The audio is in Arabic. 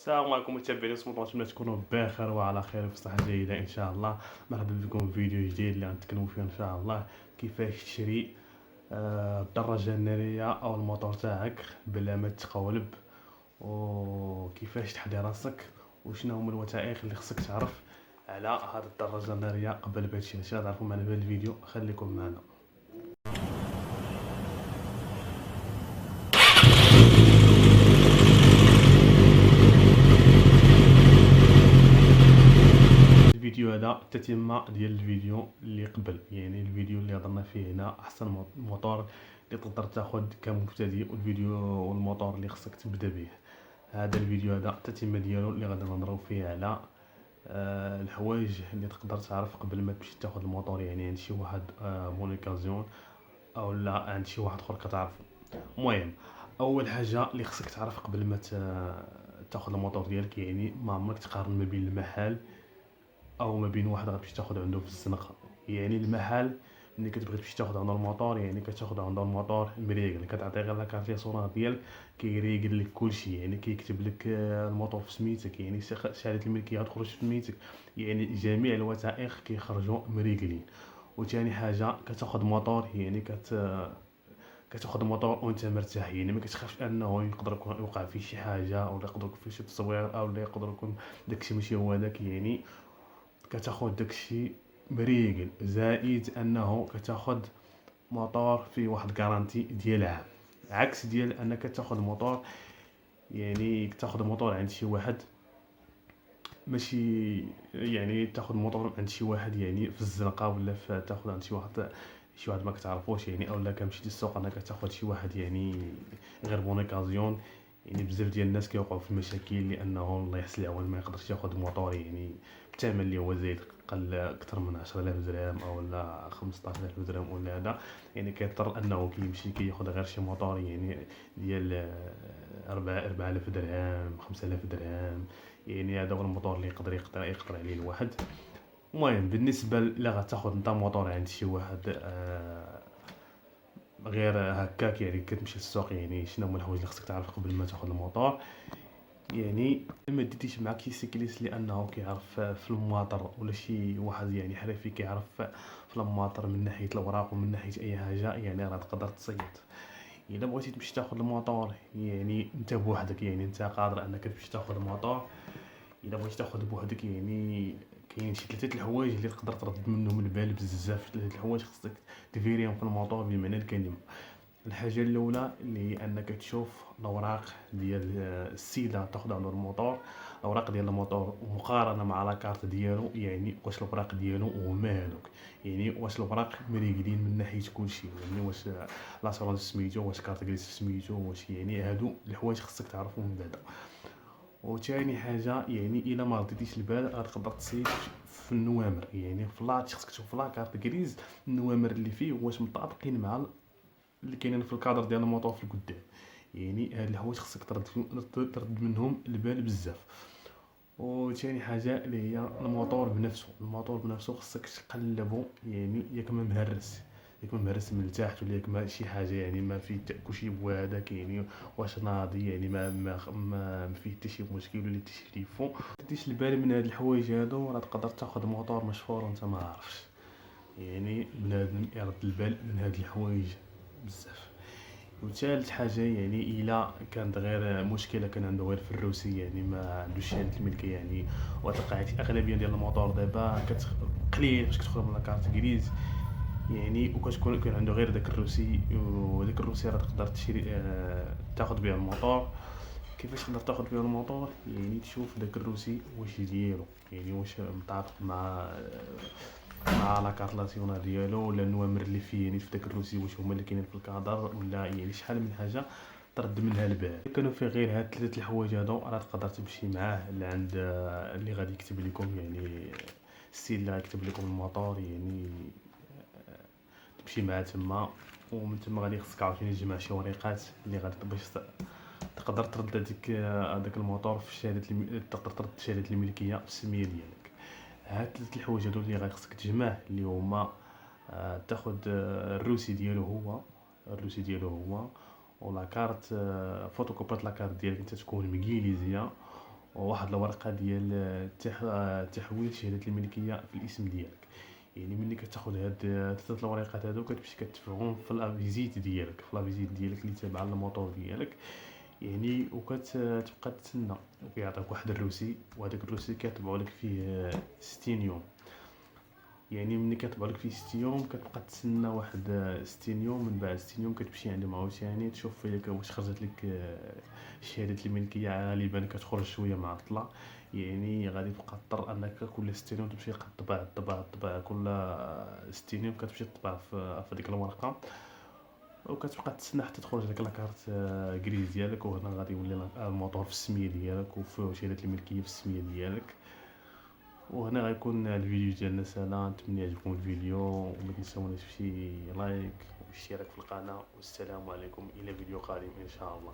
السلام عليكم متابعين سموطون، نتمنى تكونوا بخير وعلى خير وفي صحة جيدة ان شاء الله. مرحبا بكم في فيديو جديد اللي غنتكلموا فيه ان شاء الله كيفاش تشري الدراجة النارية او الموتور تاعك بلا ما تقولب، وكيفاش تحضي راسك، وشنو هما الوثائق اللي خصك تعرف على هذه الدراجة النارية قبل ما تشري. باش تعرفوا معنا في هذا الفيديو خليكم معنا. الفيديو هذا تتمة ديال الفيديو اللي قبل، يعني الفيديو اللي هضرنا فيه هنا احسن موتور اللي تقدر تاخذ كمبتدئ، والفيديو والموتور اللي خصك تبدا به. هذا الفيديو هذا التتمه ديالو اللي غادي نهضروا فيه على الحوايج اللي تقدر تعرف قبل ما تمشي تاخذ الموتور، يعني عند شي واحد مونيكازيون او لا عند شي واحد اخر كتعرفو. المهم اول حاجه اللي خصك تعرف قبل ما تاخذ الموتور ديالك، يعني ما عمرك تقارن ما بين المحل او ما بين واحد غتمشي تاخذ عنده في الزنقه. يعني المحل ملي كتبغي تمشي تاخذ عنده الموتور، يعني كتاخذ عنده الموتور مريقل، كتعطيه غير لاكارت ليسونس ديالك كيريقل لك كلشي، يعني كيكتب لك الموتور في سميتك، يعني شهاده الملكيه غتخرج في سميتك، يعني جميع الوثائق كيخرجوا مريقلين. وثاني حاجه كتاخذ موتور، يعني كتاخذ موتور وانت مرتاح، يعني ما كتخافش انه يقدر يكون يوقع فيه شي حاجه، او يقدر يكون فيه شي تصوير، او يقدر يكون داكشي ماشي هو داك. يعني كتاخد داكشي مريقل، زائد انه كتاخد موتور فيه واحد كارانتي ديال عام، عكس ديال انك تاخد موتور، يعني تاخد موتور عند شي واحد ماشي، يعني تاخد موتور عند شي واحد يعني في الزنقه، ولا تاخد عند شي واحد ما كتعرفوش، يعني اولا كمشيتي للسوق انك تاخد شي واحد يعني غير بونيكازيون. يعني بزاف ديال الناس كيوقعوا في المشاكل لانه الله يحسن العوان ما يقدرش ياخد موتور يعني بثمن اللي هو زايد، قل اكثر من 10000 درهم او لا 15000 درهم ولا هذا، يعني كيضطر انه كيمشي كياخد غير شي موتور يعني ديال 4000 درهم 5000 درهم. يعني هذا هو الموتور اللي يقدر عليه الواحد. المهم بالنسبه الا غتاخد انت موتور عند شي واحد غير هكاك، يعني كتمشي للسوق، يعني شنو هما الحوايج اللي خصك تعرف قبل ما تاخد الموتور. يعني ما ديتيش معاك شي سيكليس لانه كيعرف في الماطر، ولا شي واحد يعني حرفي كيعرف في الماطر من ناحيه الاوراق ومن ناحيه اي حاجه، يعني راه تقدر تصيد. الا بغيتي تمشي تاخد الموتور يعني انت بوحدك، يعني انت قادر انك تمشي تاخد الموتور. الا بغيتي تاخد بوحدك يعني كاين شي ثلاثه الحوايج اللي تقدر ترد منهم البال بزاف، ثلاثه الحوايج خصك تفيريهم في الموتور بمعنى الكلمه. الحاجه الاولى اللي هي انك تشوف الاوراق ديال السيده تاخذ عنده الموتور، الاوراق ديال الموتور مقارنه مع لاكارت ديالو، يعني واش الاوراق ديالو هما هذوك، يعني واش الاوراق مريقلين من ناحيه كلشي، يعني واش لاسورونس سميتو، واش كارت كريس سميتو، واش يعني هادو الحوايج خصك تعرفهم من بعدا. وثاني حاجه يعني الا ما رديتيش البال غتقدر تصيد في النوامر، يعني فلات خصك تشوف لاكارت كريز النوامر اللي فيه واش مطابقين مع اللي كاينين في الكادر ديال الموطور في القدام. يعني هاد الحوايج خصك ترد منهم البال بزاف. وثاني حاجه اللي هي الموطور بنفسه خصك تقلبو، يعني ياك ما مهرس، ياك ما مهرس من التحت، ولا ياك ما شي حاجه يعني ما فيه كلشي بوهذاك، يعني واش ناضي، يعني ما فيه حتى شي مشكل ولا حتى شي ديفو. تديش البال من هاد الحوايج هادو راه تقدر تاخذ موطور مشفور وانت ما عارفش. يعني بنادم يرد البال من هاد الحوايج بزاف. وثالث حاجه يعني الا كانت غير مشكله كان عنده غير في الروسي، يعني ما عندوش شهاده الملكيه، يعني وتلقى اغلبيه ديال الموطور دابا قليل فاش كتخرج من لاكارت غريز، يعني وكتكون كان عنده غير داك الروسي، وداك الروسي راه تقدر تشري تاخذ به الموطور. كيفاش تقدر تاخذ به الموطور؟ يعني تشوف داك الروسي واش ديالو، يعني واش مطابق مع لاكارت ناسيونال ديالو، ولا النوامر اللي فيه يعني في داك الروسي واش هما اللي كاينين في الكادر، ولا يعني شحال من حاجه ترد منها البال. كانوا فيه غير هاد ثلاثه الحوايج هادو راه تقدر تمشي معاه لعند اللي غادي يكتب لكم، يعني السيد اللي غيكتب لكم الموطور، يعني تمشي معاه تما. ومن تما غادي خصك عاوتاني تجمع شي وريقات اللي غادي باش تقدر ترد هذاك الموطور في تقدر ترد شهاده الملكيه في السميه ديالك. هاد ثلاث الحوايج هادو اللي خصك تجمع، اللي هما تاخد الروسي ديالو هو ولا كارت، فوتوكوبات لاكارت ديالك انت تكون مكيليزيه، وواحد الورقه ديال تحويل شهاده الملكيه في الاسم ديالك. يعني ملي كتاخذ هاد الثلاث الورقات هادو كتمشي كتدفعهم في لافيزيت ديالك، اللي تابعه للموطور ديالك. يعني وكتبقى تسنى، وكيعطيك واحد الروسي، وهداك الروسي كيطبعوا لك فيه 60 يوم. يعني ملي كيطبعوا لك فيه 60 يوم كتبقى تسنى واحد 60 يوم. من بعد 60 يوم كتمشي عندهم عاوتاني تشوف فيك واش خرجت لك شهاده الملكيه. غالبا كتخرج شويه معطله، يعني غادي تبقى تضطر انك كل 60 يوم تمشي تطبع كل 60 يوم كتمشي تطبع في ديك الورقه، وكتبقى تسنى حتى تخرج لك لاكارت كريز ديالك. وهنا غادي يولي الموطور في السميه ديالك وفي شهاده الملكيه في السميه ديالك. وهنا غيكون الفيديو ديالنا سالا. نتمنى يعجبكم الفيديو، وما تنساوناش في لايك واشتراك في القناه. والسلام عليكم الى فيديو قادم ان شاء الله.